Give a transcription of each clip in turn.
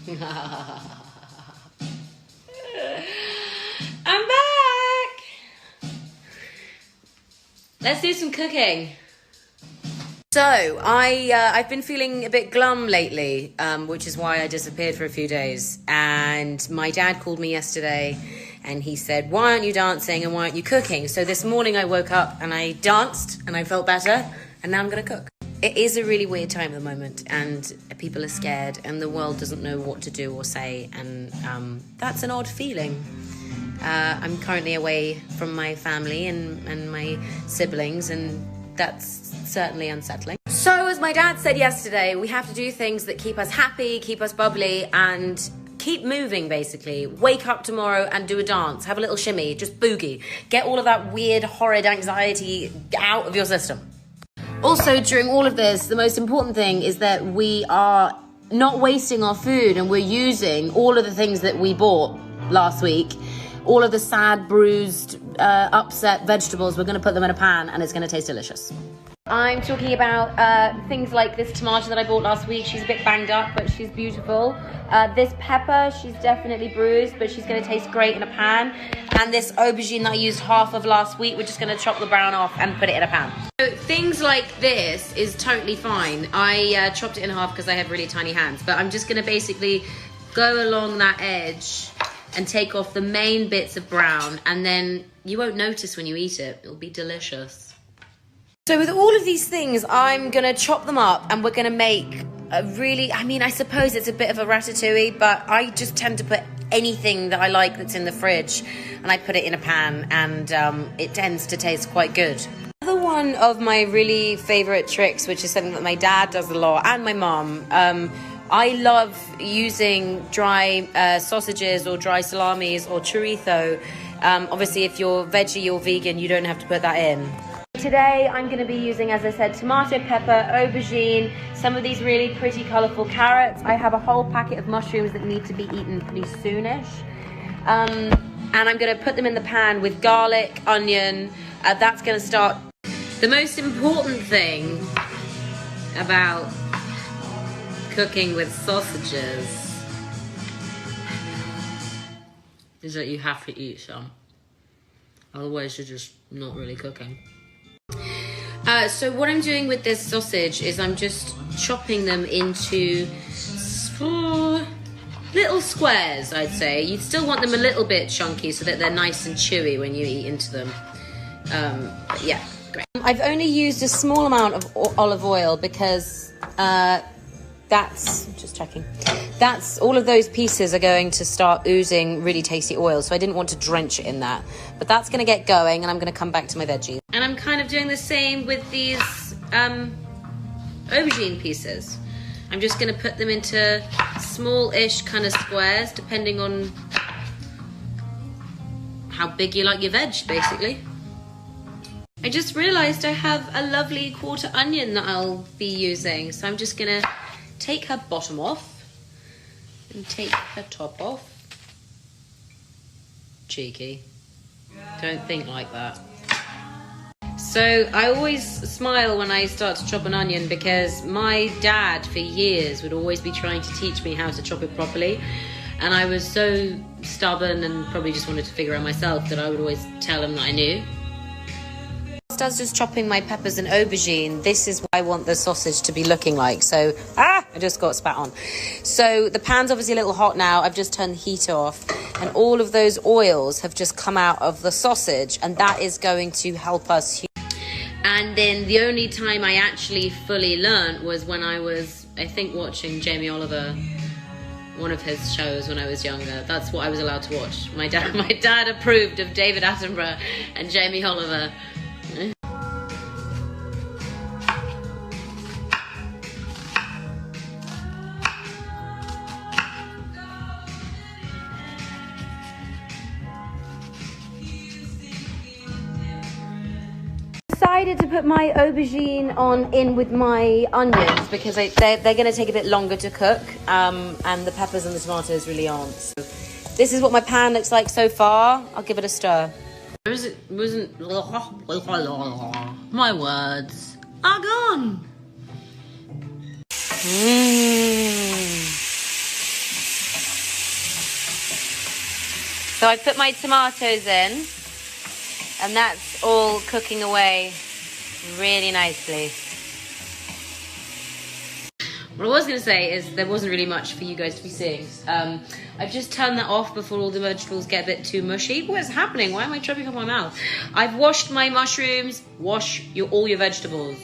I'm back! Let's do some cooking. So, I've been feeling a bit glum lately, which is why I disappeared for a few days. And my dad called me yesterday and he said, why aren't you dancing and why aren't you cooking? So this morning I woke up and I danced and I felt better and now I'm going to cook. It is a really weird time at the moment and people are scared and the world doesn't know what to do or say, and that's an odd feeling. I'm currently away from my family and my siblings, and that's certainly unsettling. So as my dad said yesterday, we have to do things that keep us happy, keep us bubbly, and keep moving, basically. Wake up tomorrow and do a dance, have a little shimmy, just boogie. Get all of that weird, horrid anxiety out of your system. Also, during all of this, the most important thing is that we are not wasting our food and we're using all of the things that we bought last week. All of the sad, bruised, upset vegetables, we're going to put them in a pan and it's going to taste delicious. I'm talking about things like this tomato that I bought last week. She's a bit banged up, but she's beautiful. This pepper, she's definitely bruised, but she's going to taste great in a pan. And this aubergine that I used half of last week, we're just going to chop the brown off and put it in a pan. So things like this is totally fine. I chopped it in half because I have really tiny hands, but I'm just going to basically go along that edge and take off the main bits of brown, and then you won't notice when you eat it. It'll be delicious. So with all of these things, I'm gonna chop them up and we're gonna make a really, I suppose it's a bit of a ratatouille, but I just tend to put anything that I like that's in the fridge and I put it in a pan, and it tends to taste quite good. Another one of my really favorite tricks, which is something that my dad does a lot, and my mom, I love using dry sausages or dry salamis or chorizo. Obviously, if you're veggie or vegan, you don't have to put that in. Today, I'm going to be using, as I said, tomato, pepper, aubergine, some of these really pretty colourful carrots. I have a whole packet of mushrooms that need to be eaten pretty soonish. And I'm going to put them in the pan with garlic, onion. That's going to start. The most important thing about cooking with sausages is that you have to eat some. Otherwise, you're just not really cooking. So what I'm doing with this sausage is I'm just chopping them into little squares, I'd say. You'd still want them a little bit chunky so that they're nice and chewy when you eat into them. But yeah, great. I've only used a small amount of olive oil because that's all of those pieces are going to start oozing really tasty oil, so I didn't want to drench it in that. But that's going to get going and I'm going to come back to my veggies. And I'm kind of doing the same with these aubergine pieces. I'm just going to put them into small-ish kind of squares, depending on how big you like your veg, basically. I just realised I have a lovely quarter onion that I'll be using, so I'm just going to take her bottom off and take her top off. Cheeky. Don't think like that. So I always smile when I start to chop an onion because my dad for years would always be trying to teach me how to chop it properly, and I was so stubborn and probably just wanted to figure out myself that I would always tell him that I knew. Whilst I was just chopping my peppers and aubergine, this is what I want the sausage to be looking like. So, I just got spat on. So the pan's obviously a little hot now. I've just turned the heat off and all of those oils have just come out of the sausage, and that is going to help us. And then the only time I actually fully learned was when I was, I think, watching Jamie Oliver, one of his shows when I was younger. That's what I was allowed to watch. My dad approved of David Attenborough and Jamie Oliver. Decided to put my aubergine in with my onions because they're going to take a bit longer to cook, and the peppers and the tomatoes really aren't. So this is what my pan looks like so far. I'll give it a stir. My words are gone. So I put my tomatoes in, and that's all cooking away really nicely. What I was going to say is there wasn't really much for you guys to be seeing. I've just turned that off before all the vegetables get a bit too mushy. What is happening? Why am I chopping up my mouth? I've washed my mushrooms. Wash all your vegetables.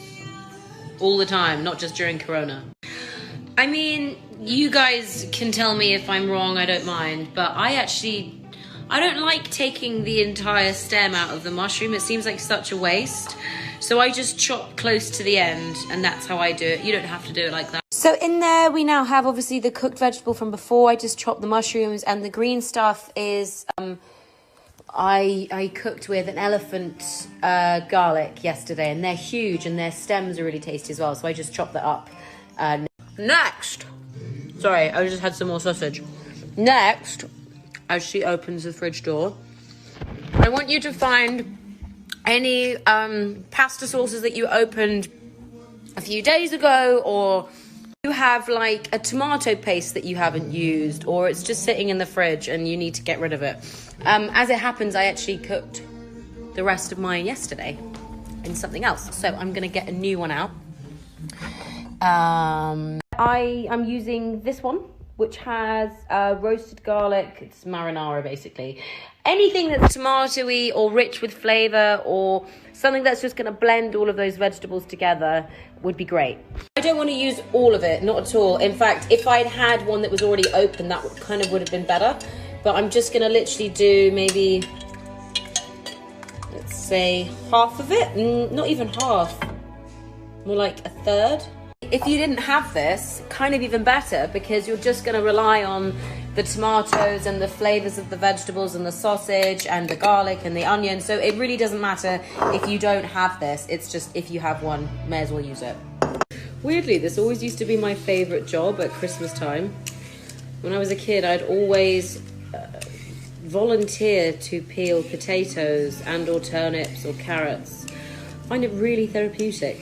All the time, not just during Corona. I mean, you guys can tell me if I'm wrong, I don't mind. But I don't like taking the entire stem out of the mushroom. It seems like such a waste. So I just chop close to the end, and that's how I do it. You don't have to do it like that. So in there we now have obviously the cooked vegetable from before. I just chopped the mushrooms, and the green stuff is I cooked with an elephant garlic yesterday, and they're huge and their stems are really tasty as well. So I just chopped that up. Next, sorry, I just had some more sausage. Next, as she opens the fridge door, I want you to find any pasta sauces that you opened a few days ago, or you have like a tomato paste that you haven't used, or it's just sitting in the fridge and you need to get rid of it. As it happens, I actually cooked the rest of mine yesterday in something else, so I'm gonna get a new one out. I'm using this one, which has roasted garlic. It's marinara, basically. Anything that's tomatoey or rich with flavour, or something that's just going to blend all of those vegetables together would be great. I don't want to use all of it, not at all. In fact, if I'd had one that was already open, that would have been better. But I'm just going to literally do maybe, let's say, half of it. Not even half. More like a third. If you didn't have this, kind of even better, because you're just going to rely on the tomatoes and the flavours of the vegetables and the sausage and the garlic and the onion. So it really doesn't matter if you don't have this. It's just if you have one, may as well use it. Weirdly, this always used to be my favourite job at Christmas time. When I was a kid, I'd always volunteer to peel potatoes and or turnips or carrots. I find it really therapeutic.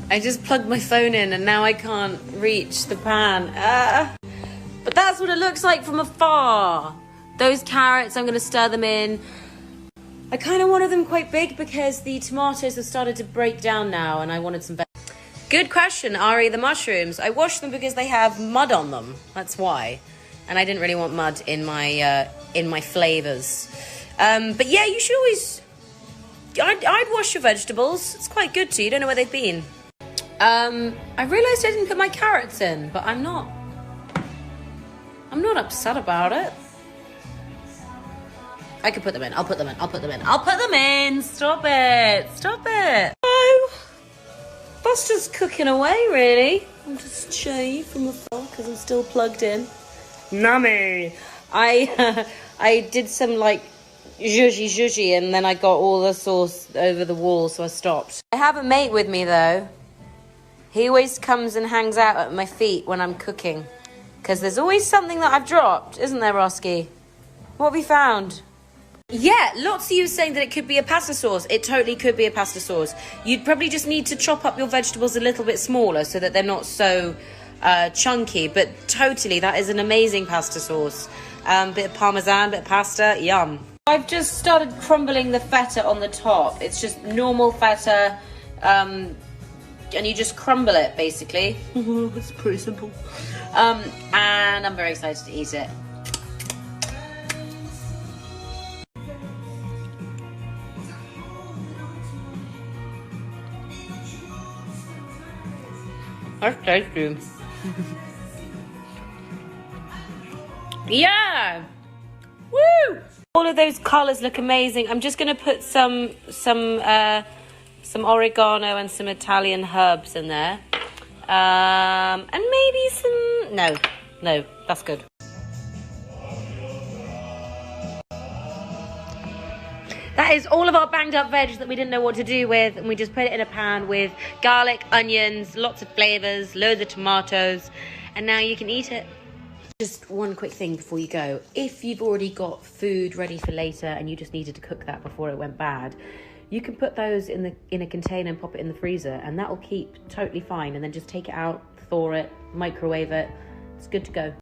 I just plugged my phone in and now I can't reach the pan. But that's what it looks like from afar. Those carrots, I'm going to stir them in. I kind of wanted them quite big because the tomatoes have started to break down now, and I wanted some better. Good question, Ari. The mushrooms, I washed them because they have mud on them. That's why. And I didn't really want mud in my flavours. But yeah, you should always... I'd wash your vegetables. It's quite good too. You don't know where they've been. I realised I didn't put my carrots in, but I'm not upset about it. I could put them in. I'll put them in. I'll put them in. I'll put them in. Stop it. Stop it. Oh, that's just cooking away, really. I'll just show you from afar because I'm still plugged in. Nummy. I did some like zhuzhi and then I got all the sauce over the wall, so I stopped. I have a mate with me though. He always comes and hangs out at my feet when I'm cooking. Because there's always something that I've dropped, isn't there, Roski? What have we found? Yeah, lots of you saying that it could be a pasta sauce. It totally could be a pasta sauce. You'd probably just need to chop up your vegetables a little bit smaller so that they're not so chunky. But totally, that is an amazing pasta sauce. Bit of parmesan, bit of pasta, yum. I've just started crumbling the feta on the top. It's just normal feta, and you just crumble it, basically. It's pretty simple. And I'm very excited to eat it. That's tasty. Yeah! Woo! All of those colours look amazing. I'm just going to put some oregano and some Italian herbs in there. And maybe some... No, that's good. That is all of our banged up veg that we didn't know what to do with, and we just put it in a pan with garlic, onions, lots of flavours, loads of tomatoes, and now you can eat it. Just one quick thing before you go. If you've already got food ready for later and you just needed to cook that before it went bad, you can put those in a container and pop it in the freezer, and that will keep totally fine, and then just take it out, thaw it, microwave it. It's good to go.